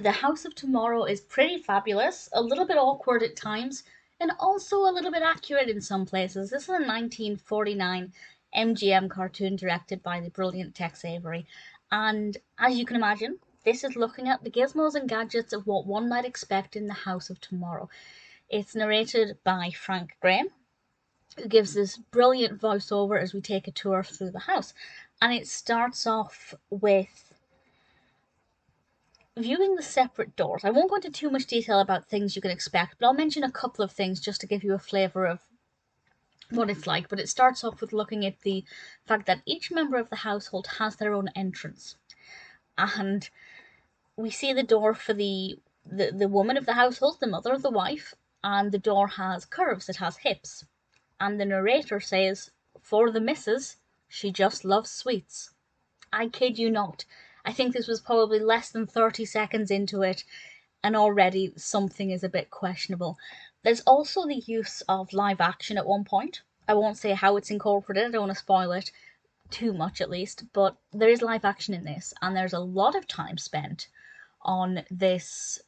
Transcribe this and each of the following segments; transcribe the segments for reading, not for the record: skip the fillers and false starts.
The House of Tomorrow is pretty fabulous, a little bit awkward at times, and also a little bit accurate in some places. This is a 1949 MGM cartoon directed by the brilliant Tex Avery, and as you can imagine, this is looking at the gizmos and gadgets of what one might expect in the House of Tomorrow. It's narrated by Frank Graham, who gives this brilliant voiceover as we take a tour through the house. And it starts off with viewing the separate doors. I won't go into too much detail about things you can expect, but I'll mention a couple of things just to give you a flavour of what it's like. But it starts off with looking at the fact that each member of the household has their own entrance. And we see the door for the woman of the household, the mother of the wife, and the door has curves, it has hips. And the narrator says, "For the missus, she just loves sweets." I kid you not. I think this was probably less than 30 seconds into it, and already something is a bit questionable. There's also the use of live action at one point. I won't say how it's incorporated, I don't want to spoil it too much at least, but there is live action in this, and there's a lot of time spent on this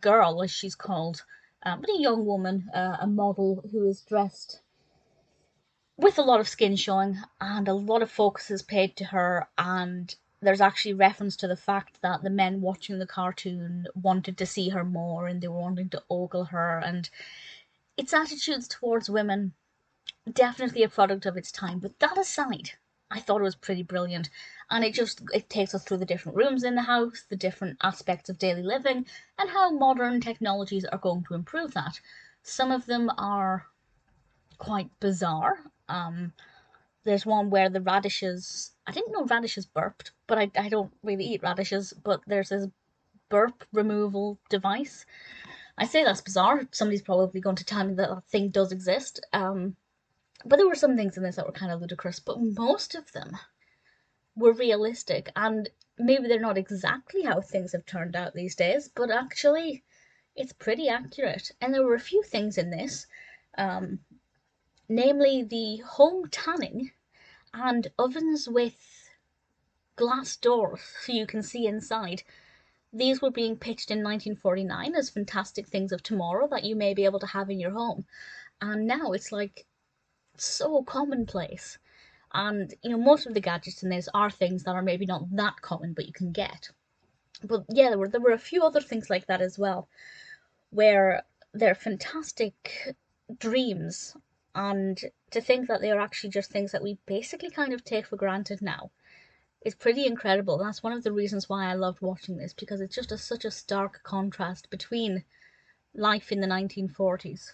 girl, as she's called, but a young woman, a model who is dressed with a lot of skin showing, and a lot of focus is paid to her, and there's actually reference to the fact that the men watching the cartoon wanted to see her more and they were wanting to ogle her, and its attitudes towards women, definitely a product of its time. But that aside, I thought it was pretty brilliant, and it takes us through the different rooms in the house, the different aspects of daily living, and how modern technologies are going to improve that. Some of them are quite bizarre. There's one where the radishes, I didn't know radishes burped, but I don't really eat radishes, but there's this burp removal device. I say that's bizarre. Somebody's probably going to tell me that that thing does exist. But there were some things in this that were kind of ludicrous, but most of them were realistic, and maybe they're not exactly how things have turned out these days, but actually it's pretty accurate. And there were a few things in this, namely the home tanning and ovens with glass doors so you can see inside. These were being pitched in 1949 as fantastic things of tomorrow that you may be able to have in your home. And now it's like so commonplace. And most of the gadgets in this are things that are maybe not that common, but you can get. But yeah, there were a few other things like that as well, where they're fantastic dreams, and to think that they are actually just things that we basically kind of take for granted now is pretty incredible. That's one of the reasons why I loved watching this, because it's just such a stark contrast between life in the 1940s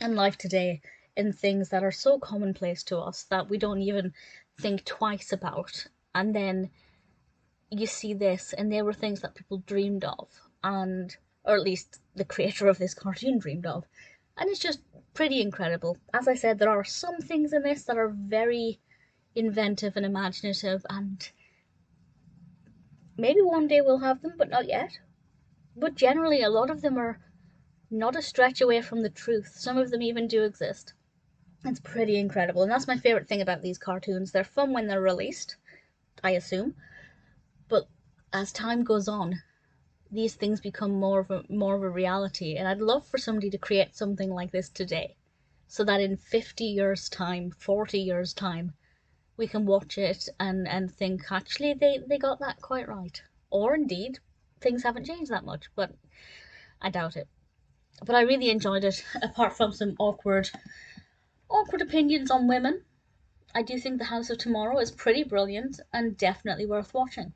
and life today, in things that are so commonplace to us that we don't even think twice about. And then you see this, and they were things that people dreamed of, and or at least the creator of this cartoon dreamed of. And it's just pretty incredible. As I said, there are some things in this that are very inventive and imaginative, and maybe one day we'll have them, but not yet. But generally, a lot of them are not a stretch away from the truth. Some of them even do exist. It's pretty incredible, and that's my favourite thing about these cartoons. They're fun when they're released, I assume, but as time goes on, these things become more of a reality, and I'd love for somebody to create something like this today, so that in 50 years' time, 40 years' time, we can watch it and think, actually, they got that quite right. Or indeed, things haven't changed that much, but I doubt it. But I really enjoyed it, apart from some awkward opinions on women. I do think The House of Tomorrow is pretty brilliant and definitely worth watching.